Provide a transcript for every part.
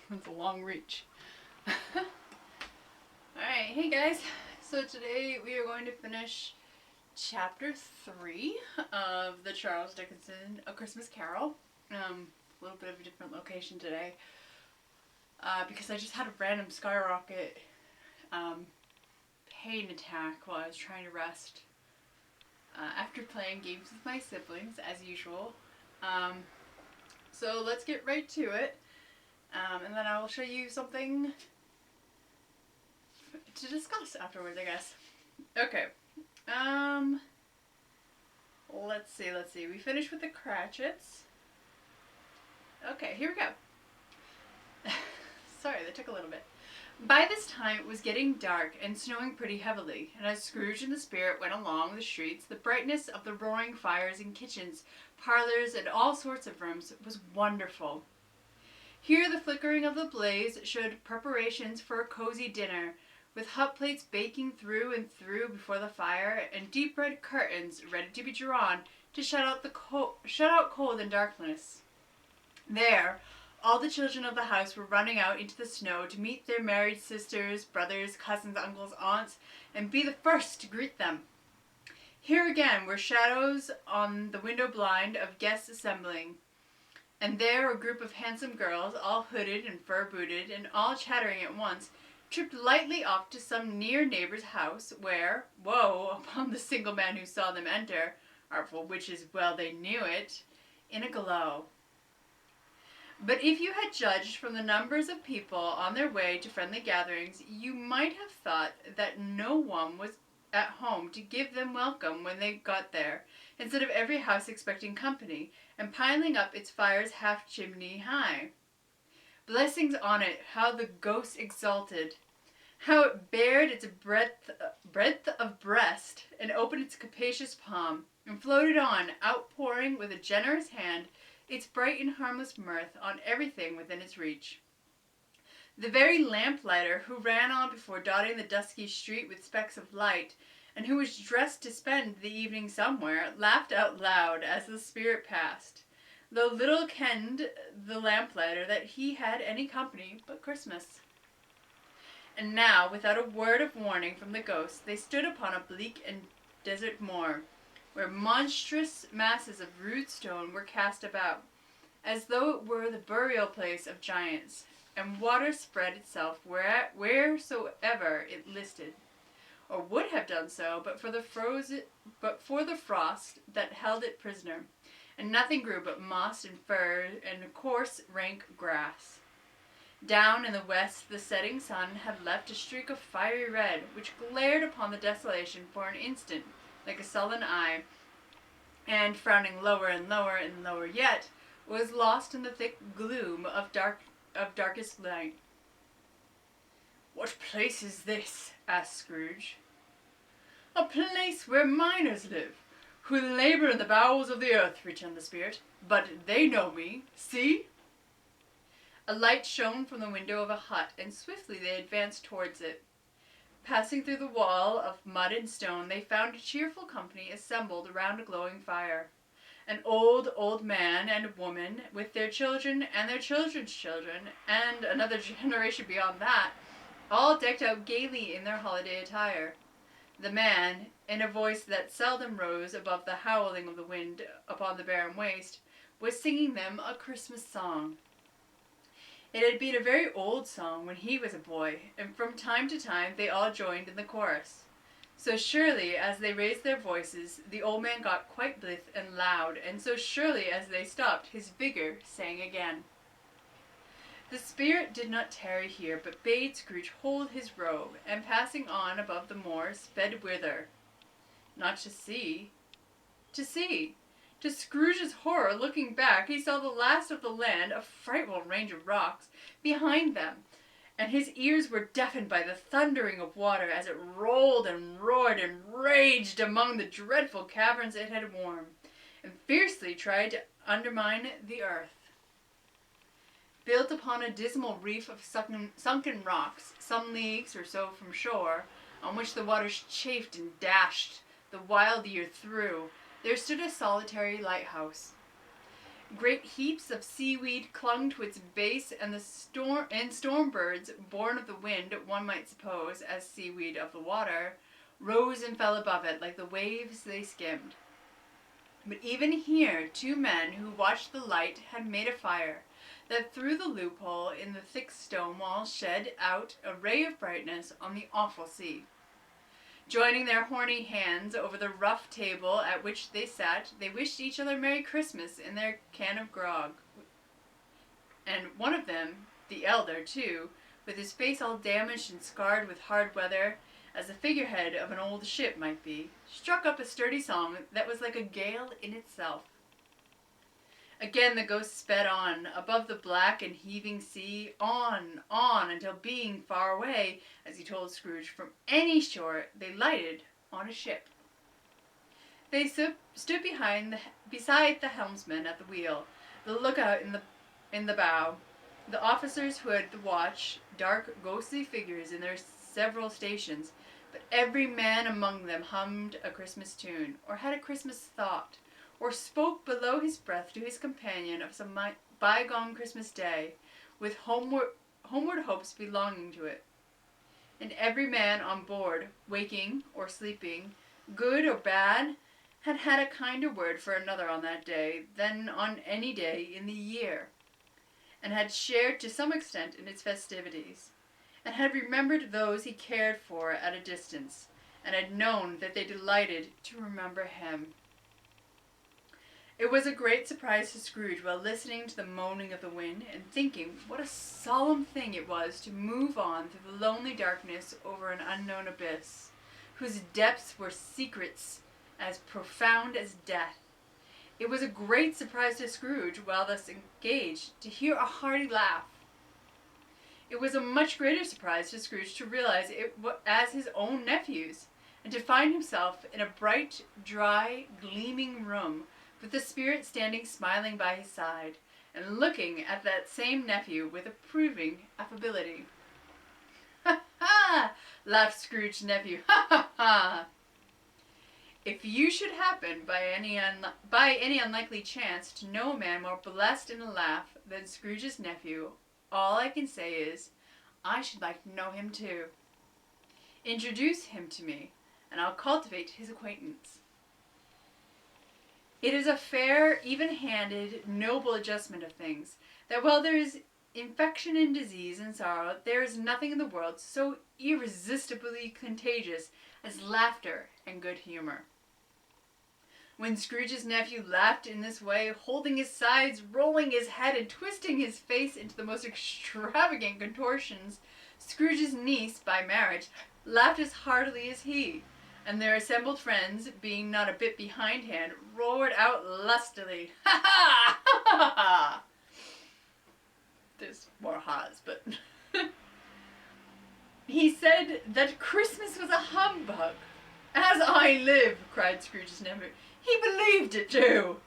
That's a long reach. Alright, hey guys. So today we are going to finish chapter 3 of the Charles Dickens A Christmas Carol. A little bit of a different location today. Because I just had a random skyrocket pain attack while I was trying to rest. After playing games with my siblings, as usual. So let's get right to it. And then I will show you something to discuss afterwards, I guess. Okay. Let's see. We finished with the Cratchits. Okay, here we go. Sorry, that took a little bit. By this time it was getting dark and snowing pretty heavily, and as Scrooge and the Spirit went along the streets, the brightness of the roaring fires in kitchens, parlors, and all sorts of rooms was wonderful. Here the flickering of the blaze showed preparations for a cozy dinner, with hot plates baking through and through before the fire, and deep red curtains ready to be drawn to shut out cold and darkness. There, all the children of the house were running out into the snow to meet their married sisters, brothers, cousins, uncles, aunts, and be the first to greet them. Here again were shadows on the window blind of guests assembling, and there a group of handsome girls, all hooded and fur-booted, and all chattering at once, tripped lightly off to some near neighbor's house, where, woe upon the single man who saw them enter, artful witches well they knew it, in a glow. But if you had judged from the numbers of people on their way to friendly gatherings, you might have thought that no one was at home to give them welcome when they got there, instead of every house expecting company, and piling up its fires half chimney high. Blessings on it, how the ghost exulted, how it bared its breadth of breast, and opened its capacious palm, and floated on, outpouring with a generous hand its bright and harmless mirth on everything within its reach. The very lamplighter who ran on before dotting the dusky street with specks of light, and who was dressed to spend the evening somewhere, laughed out loud as the Spirit passed, though little kenned the lamplighter that he had any company but Christmas. And now, without a word of warning from the ghost, they stood upon a bleak and desert moor, where monstrous masses of rude stone were cast about, as though it were the burial place of giants, and water spread itself wheresoever it listed, or would have done so, but for the frost that held it prisoner, and nothing grew but moss and fur and coarse, rank grass. Down in the west the setting sun had left a streak of fiery red, which glared upon the desolation for an instant, like a sullen eye, and frowning lower and lower and lower yet, was lost in the thick gloom of darkest night. "What place is this?" asked Scrooge. "A place where miners live, who labor in the bowels of the earth," returned the Spirit. "But they know me. See?" A light shone from the window of a hut, and swiftly they advanced towards it. Passing through the wall of mud and stone, they found a cheerful company assembled around a glowing fire. An old man and woman, with their children and their children's children, and another generation beyond that, all decked out gaily in their holiday attire. The man, in a voice that seldom rose above the howling of the wind upon the barren waste, was singing them a Christmas song. It had been a very old song when he was a boy, and from time to time they all joined in the chorus. So surely as they raised their voices, the old man got quite blithe and loud, and so surely as they stopped, his vigor sang again. The Spirit did not tarry here, but bade Scrooge hold his robe, and passing on above the moor, sped whither? Not to see. To see. To Scrooge's horror, looking back, he saw the last of the land, a frightful range of rocks, behind them, and his ears were deafened by the thundering of water as it rolled and roared and raged among the dreadful caverns it had worn, and fiercely tried to undermine the earth. Built upon a dismal reef of sunken rocks, some leagues or so from shore, on which the waters chafed and dashed the wild year through, there stood a solitary lighthouse. Great heaps of seaweed clung to its base, and the storm birds, born of the wind, one might suppose, as seaweed of the water, rose and fell above it like the waves they skimmed. But even here 2 men who watched the light had made a fire that through the loophole in the thick stone wall shed out a ray of brightness on the awful sea. Joining their horny hands over the rough table at which they sat, they wished each other Merry Christmas in their can of grog. And one of them, the elder too, with his face all damaged and scarred with hard weather, as the figurehead of an old ship might be, struck up a sturdy song that was like a gale in itself. Again the ghost sped on, above the black and heaving sea, on, until being far away, as he told Scrooge, from any shore, they lighted on a ship. They stood beside the helmsman at the wheel, the lookout in the bow, the officers who had the watch, dark, ghostly figures in their several stations, but every man among them hummed a Christmas tune, or had a Christmas thought, or spoke below his breath to his companion of some bygone Christmas day, with homeward hopes belonging to it. And every man on board, waking or sleeping, good or bad, had had a kinder word for another on that day than on any day in the year, and had shared to some extent in its festivities, and had remembered those he cared for at a distance, and had known that they delighted to remember him. It was a great surprise to Scrooge while listening to the moaning of the wind and thinking what a solemn thing it was to move on through the lonely darkness over an unknown abyss, whose depths were secrets as profound as death. It was a great surprise to Scrooge while thus engaged to hear a hearty laugh. It was a much greater surprise to Scrooge to realize it as his own nephew's, and to find himself in a bright, dry, gleaming room, with the spirit standing smiling by his side, and looking at that same nephew with approving affability. "Ha ha!" laughed Scrooge's nephew. "Ha ha ha! If you should happen, by any unlikely chance, to know a man more blessed in a laugh than Scrooge's nephew, all I can say is, I should like to know him too. Introduce him to me, and I'll cultivate his acquaintance." It is a fair, even-handed, noble adjustment of things, that while there is infection and disease and sorrow, there is nothing in the world so irresistibly contagious as laughter and good humor. When Scrooge's nephew laughed in this way, holding his sides, rolling his head, and twisting his face into the most extravagant contortions, Scrooge's niece, by marriage, laughed as heartily as he, and their assembled friends, being not a bit behindhand, roared out lustily, "Ha ha! Ha ha ha!" There's more ha's, but... He said that Christmas was a humbug. "As I live," cried Scrooge's nephew, "he believed it too."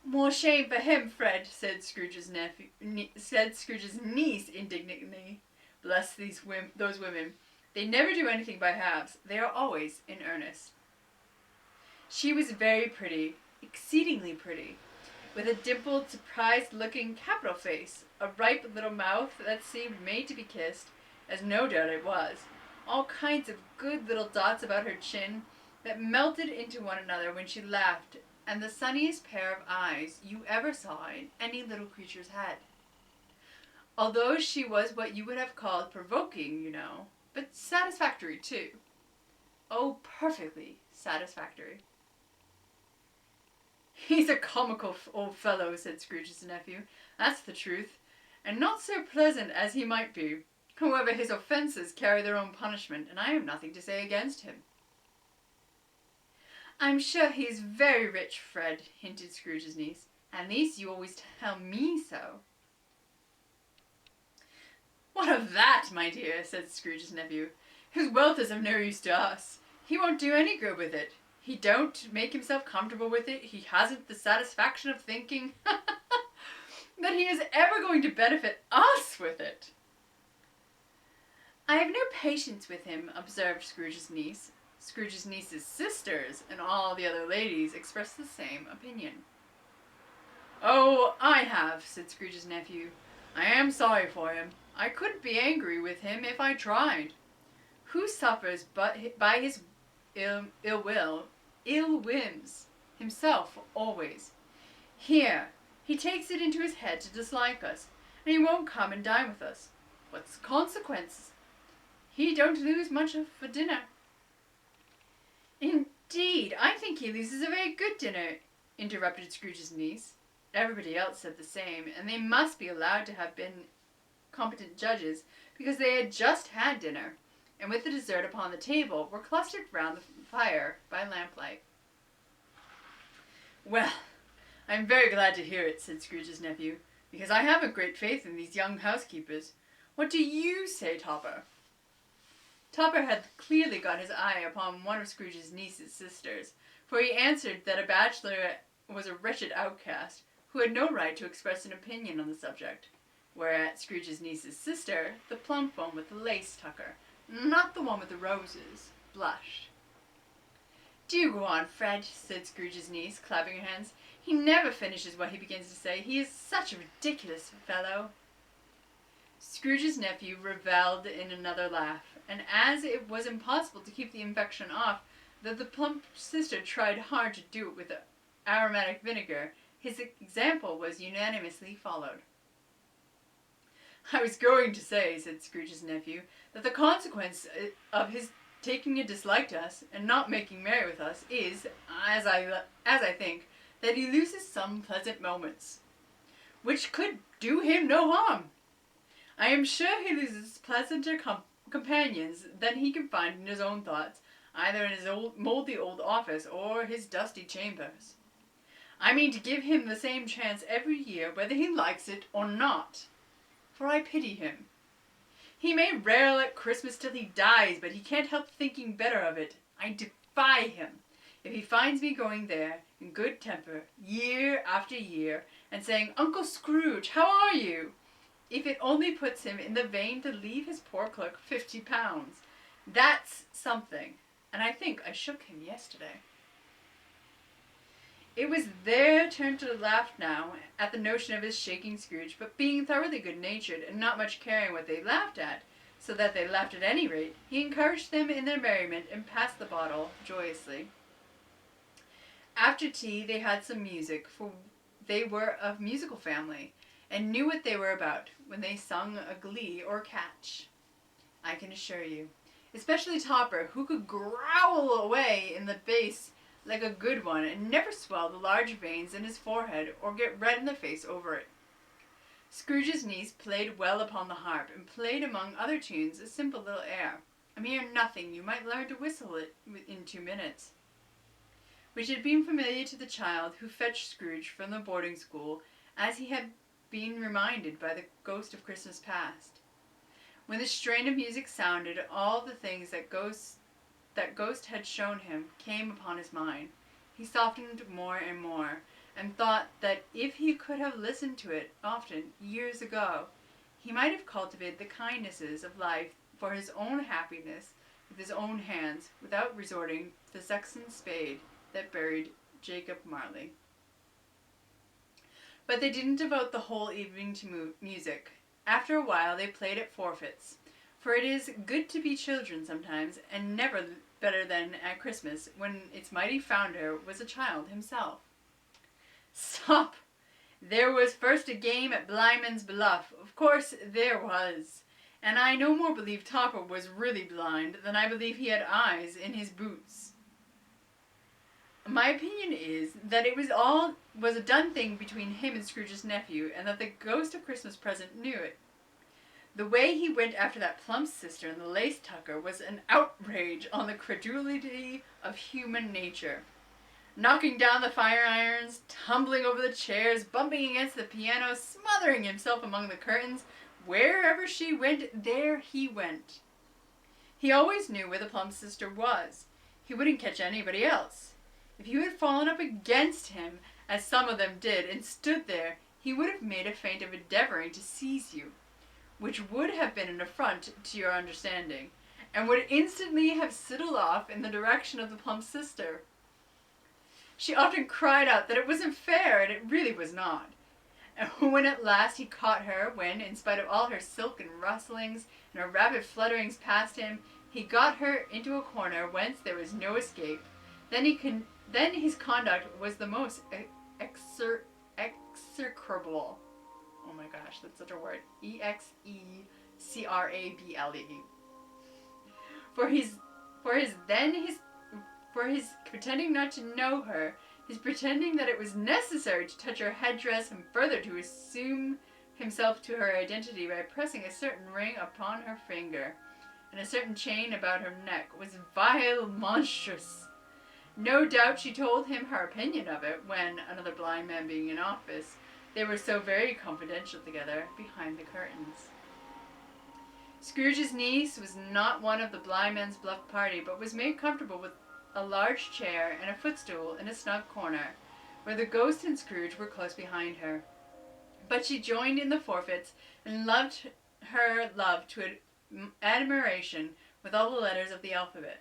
"More shame for him, Fred," said Scrooge's niece indignantly. "Bless those women. They never do anything by halves. They are always in earnest." She was very pretty, exceedingly pretty, with a dimpled, surprised-looking capital face, a ripe little mouth that seemed made to be kissed, as no doubt it was, all kinds of good little dots about her chin that melted into one another when she laughed, and the sunniest pair of eyes you ever saw in any little creature's head. Although she was what you would have called provoking, you know, but satisfactory too. Oh, perfectly satisfactory. "He's a comical old fellow," said Scrooge's nephew. "That's the truth, and not so pleasant as he might be. However, his offences carry their own punishment, and I have nothing to say against him." "I'm sure he's very rich, Fred," hinted Scrooge's niece. "At least you always tell me so." "What of that, my dear?" said Scrooge's nephew. "His wealth is of no use to us. He won't do any good with it. He don't make himself comfortable with it. He hasn't the satisfaction of thinking that he is ever going to benefit us with it." "I have no patience with him," observed Scrooge's niece. Scrooge's niece's sisters and all the other ladies expressed the same opinion. "Oh, I have," said Scrooge's nephew. "I am sorry for him. I couldn't be angry with him if I tried. Who suffers but by his ill whims? Himself always. Here, he takes it into his head to dislike us, and he won't come and dine with us. What's the consequence? He don't lose much for dinner." "Indeed, I think he loses a very good dinner," interrupted Scrooge's niece. Everybody else said the same, and they must be allowed to have been competent judges, because they had just had dinner, and with the dessert upon the table, were clustered round the fire by lamplight. "Well, I am very glad to hear it," said Scrooge's nephew, "because I have a great faith in these young housekeepers. What do you say, Topper?" Topper had clearly got his eye upon one of Scrooge's niece's sisters, for he answered that a bachelor was a wretched outcast, who had no right to express an opinion on the subject, whereat Scrooge's niece's sister, the plump one with the lace tucker, not the one with the roses, blushed. "Do go on, Fred," said Scrooge's niece, clapping her hands. "He never finishes what he begins to say. He is such a ridiculous fellow." Scrooge's nephew revelled in another laugh, and as it was impossible to keep the infection off, though the plump sister tried hard to do it with aromatic vinegar, his example was unanimously followed. "I was going to say," said Scrooge's nephew, "that the consequence of his taking a dislike to us, and not making merry with us, is, as I think, that he loses some pleasant moments, which could do him no harm. I am sure he loses pleasanter companions than he can find in his own thoughts, either in his mouldy old office or his dusty chambers. I mean to give him the same chance every year, whether he likes it or not, for I pity him. He may rail at Christmas till he dies, but he can't help thinking better of it. I defy him. If he finds me going there, in good temper, year after year, and saying, 'Uncle Scrooge, how are you?' if it only puts him in the vein to leave his poor clerk £50, that's something, and I think I shook him yesterday." It was their turn to laugh now at the notion of his shaking Scrooge, but being thoroughly good-natured and not much caring what they laughed at, so that they laughed at any rate, he encouraged them in their merriment and passed the bottle joyously. After tea they had some music, for they were of musical family, and knew what they were about when they sung a glee or catch, I can assure you. Especially Topper, who could growl away in the bass like a good one, and never swell the large veins in his forehead or get red in the face over it. Scrooge's niece played well upon the harp, and played among other tunes a simple little air, a mere nothing, you might learn to whistle it in 2 minutes, which had been familiar to the child who fetched Scrooge from the boarding school, as he had been reminded by the ghost of Christmas past. When the strain of music sounded, all the things that ghost had shown him came upon his mind. He softened more and more, and thought that if he could have listened to it often, years ago, he might have cultivated the kindnesses of life for his own happiness with his own hands, without resorting to the sexton's spade that buried Jacob Marley. But they didn't devote the whole evening to music. After a while they played at forfeits, for it is good to be children sometimes, and never better than at Christmas, when its mighty founder was a child himself. Stop! There was first a game at Blindman's Bluff. Of course there was. And I no more believe Topper was really blind than I believe he had eyes in his boots. My opinion is that it was a done thing between him and Scrooge's nephew, and that the ghost of Christmas present knew it. The way he went after that plump sister and the lace tucker was an outrage on the credulity of human nature. Knocking down the fire irons, tumbling over the chairs, bumping against the piano, smothering himself among the curtains, wherever she went, there he went. He always knew where the plump sister was. He wouldn't catch anybody else. If you had fallen up against him, as some of them did, and stood there, he would have made a feint of endeavoring to seize you, which would have been an affront to your understanding, and would instantly have sidled off in the direction of the plump sister. She often cried out that it wasn't fair, and it really was not. And when at last he caught her, when, in spite of all her silken rustlings and her rapid flutterings past him, he got her into a corner whence there was no escape, then his conduct was the most execrable. Oh my gosh, that's such a word. Execrable. For his pretending not to know her, his pretending that it was necessary to touch her headdress, and further to assume himself to her identity by pressing a certain ring upon her finger, and a certain chain about her neck, was vile, monstrous. No doubt she told him her opinion of it, when, another blind man being in office, they were so very confidential together behind the curtains. Scrooge's niece was not one of the blind man's bluff party, but was made comfortable with a large chair and a footstool in a snug corner, where the ghost and Scrooge were close behind her. But she joined in the forfeits, and loved her love to admiration with all the letters of the alphabet.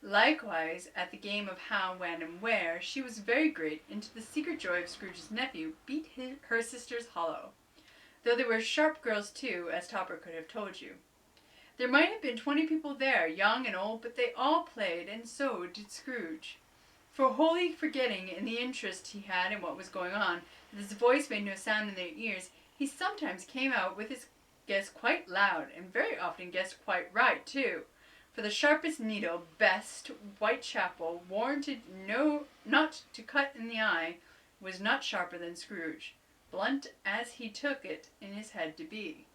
Likewise, at the game of how, when, and where, she was very great, and to the secret joy of Scrooge's nephew, beat her sisters hollow. Though they were sharp girls too, as Topper could have told you. There might have been 20 people there, young and old, but they all played, and so did Scrooge. For wholly forgetting, in the interest he had in what was going on, that his voice made no sound in their ears, he sometimes came out with his guess quite loud, and very often guessed quite right too. For the sharpest needle, best Whitechapel, warranted not to cut in the eye, was not sharper than Scrooge, blunt as he took it in his head to be.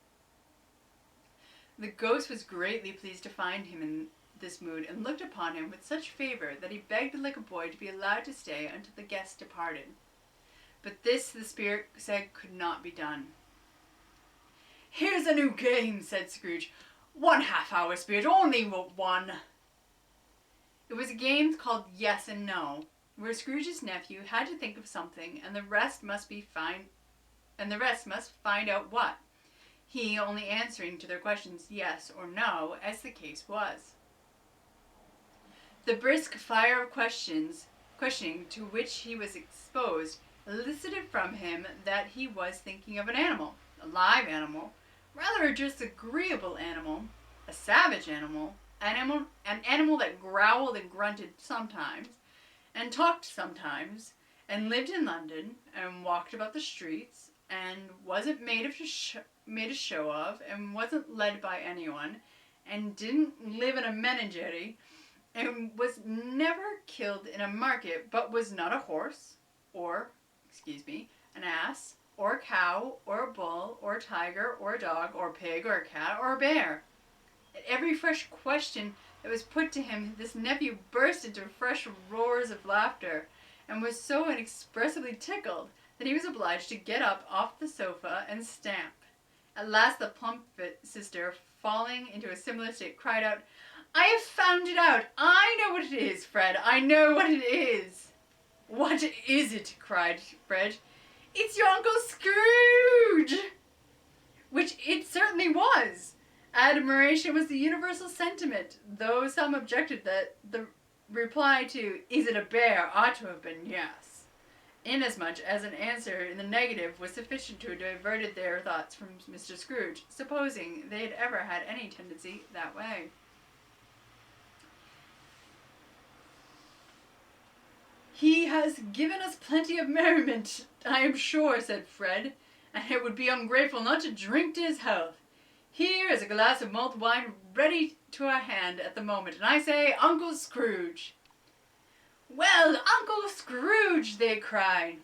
The ghost was greatly pleased to find him in this mood, and looked upon him with such favour that he begged like a boy to be allowed to stay until the guest departed. But this the spirit said could not be done. "Here's a new game," said Scrooge. "1 half-hour, spirit, only one." It was a game called Yes and No, where Scrooge's nephew had to think of something, and the rest must find out what. He only answering to their questions yes or no, as the case was. The brisk fire of questioning to which he was exposed elicited from him that he was thinking of an animal, a live animal, rather a disagreeable animal, a savage animal, an animal that growled and grunted sometimes, and talked sometimes, and lived in London, and walked about the streets, and wasn't made a show of, and wasn't led by anyone, and didn't live in a menagerie, and was never killed in a market, but was not a horse, or, an ass, or a cow, or a bull, or a tiger, or a dog, or a pig, or a cat, or a bear. At every fresh question that was put to him, this nephew burst into fresh roars of laughter, and was so inexpressibly tickled that he was obliged to get up off the sofa and stamp. At last the plump sister, falling into a similar state, cried out, "I have found it out! I know what it is, Fred! I know what it is!" "What is it?" cried Fred. "It's your Uncle Scrooge!" Which it certainly was. Admiration was the universal sentiment, though some objected that the reply to "Is it a bear?" ought to have been yes, inasmuch as an answer in the negative was sufficient to have diverted their thoughts from Mr. Scrooge, supposing they had ever had any tendency that way. "He has given us plenty of merriment, I am sure," said Fred, "and it would be ungrateful not to drink to his health. Here is a glass of mulled wine ready to our hand at the moment, and I say, Uncle Scrooge." "Well, Uncle Scrooge," they cried.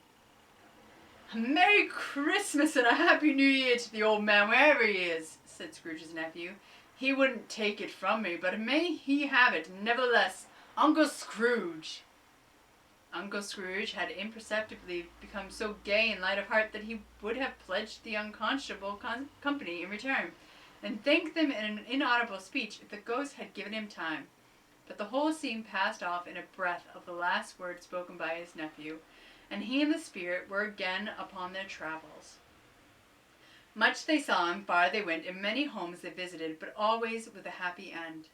"A Merry Christmas and a Happy New Year to the old man, wherever he is," said Scrooge's nephew. "He wouldn't take it from me, but may he have it, nevertheless, Uncle Scrooge." Uncle Scrooge had imperceptibly become so gay and light of heart that he would have pledged the unconscionable company in return, and thanked them in an inaudible speech if the ghost had given him time. But the whole scene passed off in a breath of the last word spoken by his nephew, and he and the spirit were again upon their travels. Much they saw and far they went, and many homes they visited, but always with a happy end.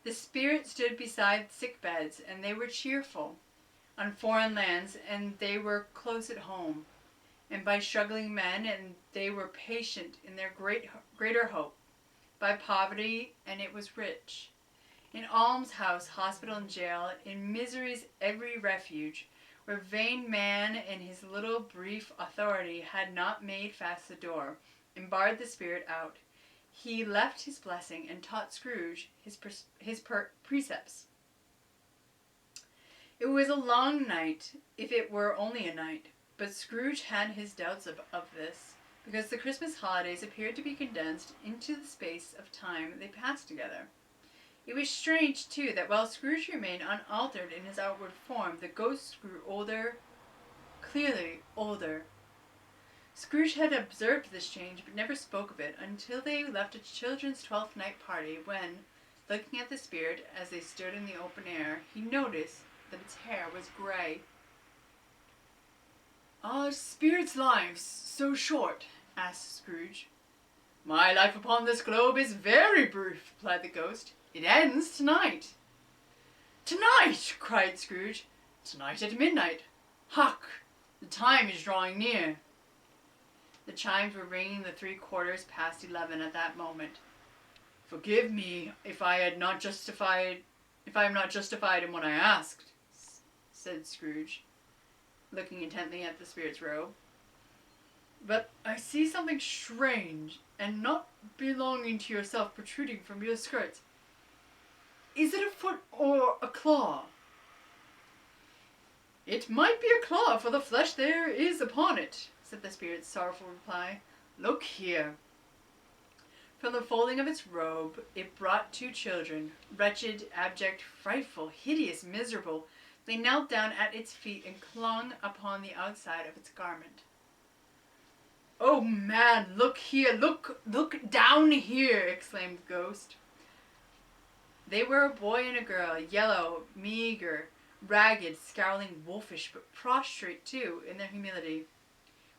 The spirit stood beside sick beds, and they were cheerful. on foreign lands, and they were close at home, and by struggling men, and they were patient in their greater hope, by poverty, and it was rich. In almshouse, hospital, and jail, in misery's every refuge, where vain man in his little brief authority had not made fast the door, and barred the spirit out, he left his blessing and taught Scrooge his precepts. It was a long night, if it were only a night, but Scrooge had his doubts of this, because the Christmas holidays appeared to be condensed into the space of time they passed together. It was strange, too, that while Scrooge remained unaltered in his outward form, the ghost grew older, clearly older. Scrooge had observed this change, but never spoke of it until they left a children's 12th night party, when, looking at the spirit as they stood in the open air, he noticed that its hair was grey. "Are spirits' lives so short?" asked Scrooge. "My life upon this globe is very brief," replied the ghost. "It ends tonight." "Tonight!" cried Scrooge. "Tonight at midnight. Hark! The time is drawing near." The chimes were ringing the 11:15 at that moment. "Forgive me if I am not justified in what I asked," said Scrooge, looking intently at the spirit's robe. "But I see something strange and not belonging to yourself protruding from your skirts. Is it a foot or a claw?" "It might be a claw, for the flesh there is upon it," said the spirit's sorrowful reply. "Look here." From the folding of its robe it brought two children, wretched, abject, frightful, hideous, miserable. They knelt down at its feet and clung upon the outside of its garment. "Oh, man, look here, look down here," exclaimed the ghost. They were a boy and a girl, yellow, meager, ragged, scowling, wolfish, but prostrate, too, in their humility.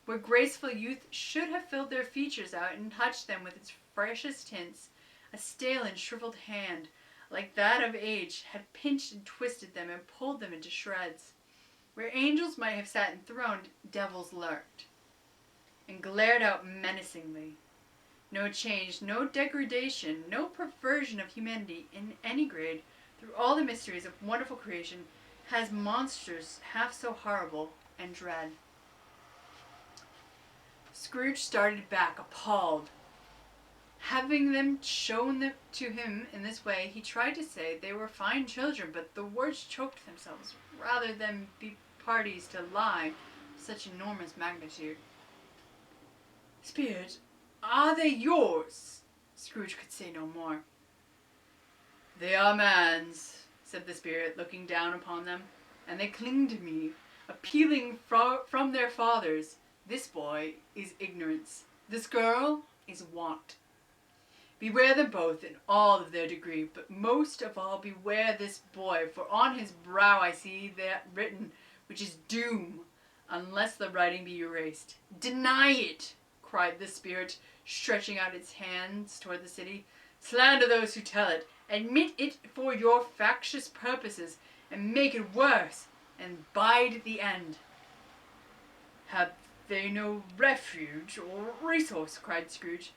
Where graceful youth should have filled their features out and touched them with its freshest tints, a stale and shriveled hand, like that of age, had pinched and twisted them and pulled them into shreds. Where angels might have sat enthroned, devils lurked, and glared out menacingly. No change, no degradation, no perversion of humanity in any grade, through all the mysteries of wonderful creation, has monsters half so horrible and dread. Scrooge started back, appalled. Having them shown to him in this way, he tried to say they were fine children, but the words choked themselves, rather than be parties to lie of such enormous magnitude. "Spirit, are they yours?" Scrooge could say no more. "They are man's," said the spirit, looking down upon them, "and they cling to me, appealing from their fathers. This boy is ignorance. This girl is want. Beware them both in all of their degree, but most of all beware this boy, for on his brow I see that written which is doom, unless the writing be erased. Deny it," cried the spirit, stretching out its hands toward the city. "Slander those who tell it. Admit it for your factious purposes, and make it worse, and bide the end." "Have they no refuge or resource?" cried Scrooge.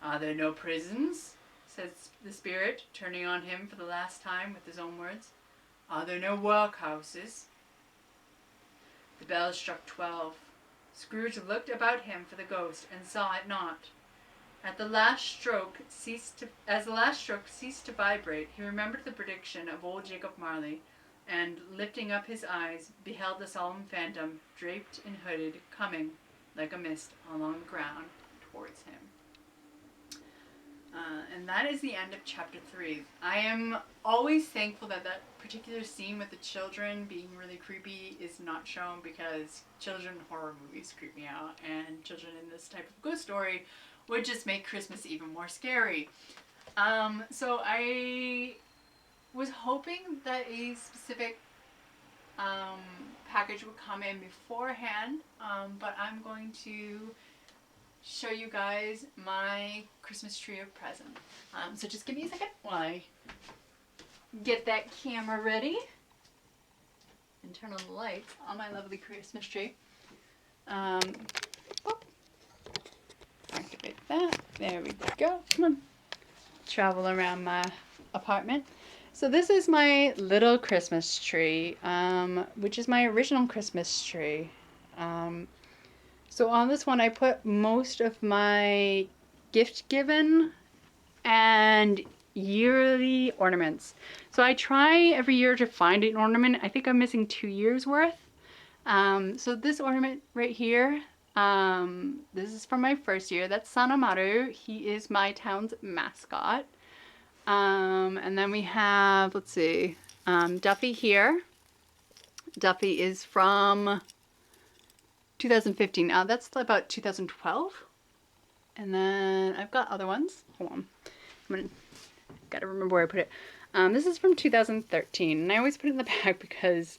"Are there no prisons?" said the spirit, turning on him for the last time with his own words. "Are there no workhouses?" The bell struck 12. Scrooge looked about him for the ghost, and saw it not. As the last stroke ceased to vibrate, he remembered the prediction of old Jacob Marley, and, lifting up his eyes, beheld the solemn phantom, draped and hooded, coming, like a mist, along the ground towards him. And that is the end of chapter 3. I am always thankful that particular scene with the children being really creepy is not shown, because children horror movies creep me out, and children in this type of ghost story would just make Christmas even more scary. So I was hoping that a specific package would come in beforehand, but I'm going to show you guys my Christmas trio present. So just give me a second while I get that camera ready. and turn on the lights on my lovely Christmas tree. Activate that. There we go. Come on. Travel around my apartment. So this is my little Christmas tree, which is my original Christmas tree. So on this one, I put most of my gift given and yearly ornaments. So I try every year to find an ornament. I think I'm missing 2 years worth. So this ornament right here, this is from my first year. That's Sanamaru. He is my town's mascot. And then we have, let's see, Duffy here. Duffy is from 2015. Now that's about 2012. And then I've got other ones. Hold on. Gotta remember where I put it. This is from 2013. And I always put it in the back because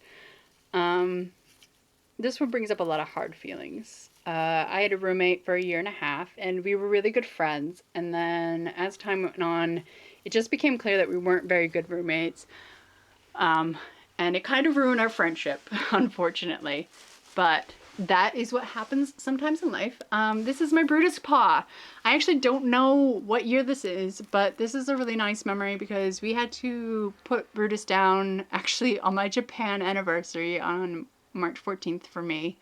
this one brings up a lot of hard feelings. I had a roommate for 1.5 years and we were really good friends. And then as time went on, it just became clear that we weren't very good roommates. And it kind of ruined our friendship, unfortunately. But that is what happens sometimes in life. This is my Brutus paw. I actually don't know what year this is, but this is a really nice memory because we had to put Brutus down actually on my Japan anniversary on March 14th for me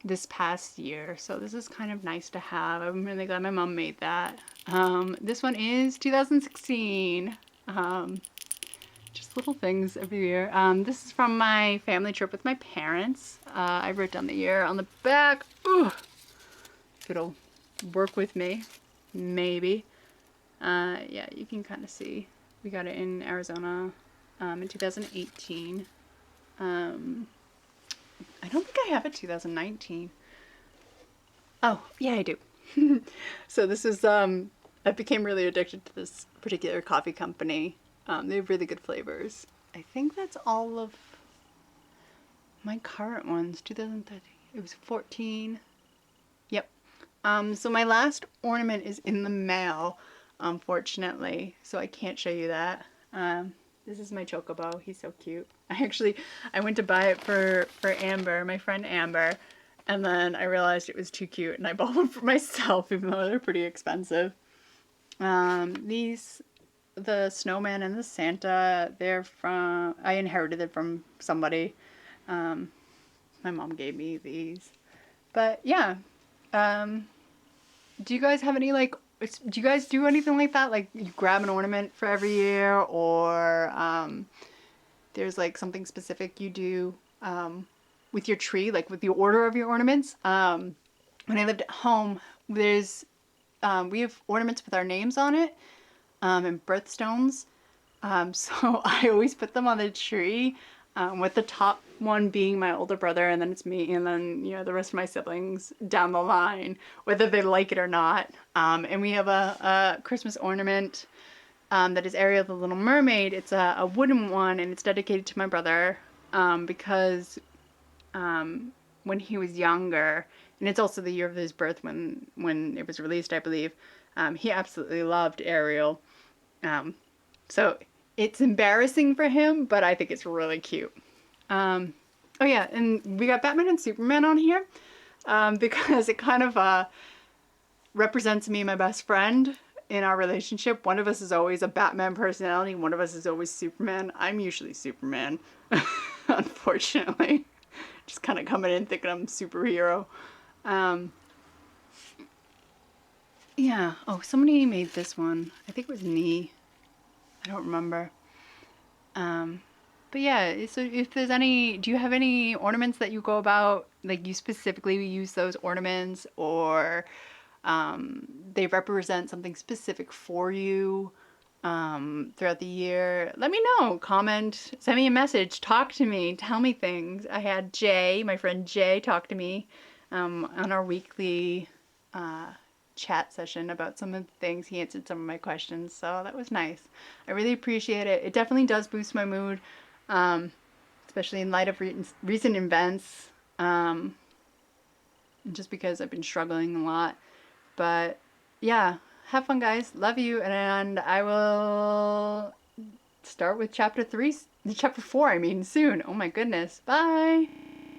this past year. So this is kind of nice to have. I'm really glad my mom made that. This one is 2016. Just little things every year. This is from my family trip with my parents. I wrote down the year on the back. Ooh, if it'll work with me, maybe. Yeah, you can kind of see. We got it in Arizona in 2018. I don't think I have it 2019. Oh, yeah, I do. So this is, I became really addicted to this particular coffee company. They have really good flavors. I think that's all of my current ones. 2013. It was 14. Yep. So my last ornament is in the mail, unfortunately. So I can't show you that. This is my chocobo. He's so cute. I went to buy it for Amber, my friend Amber, and then I realized it was too cute and I bought one for myself, even though they're pretty expensive. The snowman and the Santa, they're from, I inherited it from somebody. My mom gave me these. But yeah, do you guys have any, like, do you guys do anything like that? Like you grab an ornament for every year, or there's like something specific you do with your tree, like with the order of your ornaments? When I lived at home, there's, we have ornaments with our names on it. And birthstones. So I always put them on the tree, with the top one being my older brother, and then it's me, and then, you know, the rest of my siblings down the line, whether they like it or not. And we have a Christmas ornament that is Ariel the Little Mermaid. It's a wooden one, and it's dedicated to my brother because when he was younger, and it's also the year of his birth when it was released, I believe, he absolutely loved Ariel. So it's embarrassing for him, but I think it's really cute. Oh yeah, and we got Batman and Superman on here because it kind of represents me and my best friend in our relationship. One of us is always a Batman personality, one of us is always Superman. I'm usually Superman, unfortunately. Just kind of coming in thinking I'm a superhero. Yeah. Oh, somebody made this one. I think it was me. I don't remember. But yeah, so if there's any, do you have any ornaments that you go about, like you specifically use those ornaments, or they represent something specific for you throughout the year? Let me know. Comment, send me a message, talk to me, tell me things. I had Jay, my friend Jay, talk to me on our weekly chat session about some of the things. He answered some of my questions, so that was nice. I really appreciate it. It definitely does boost my mood, especially in light of recent events, just because I've been struggling a lot. But yeah, have fun, guys. Love you, and I will start with chapter 3 chapter 4, I mean, soon. Oh my goodness. Bye.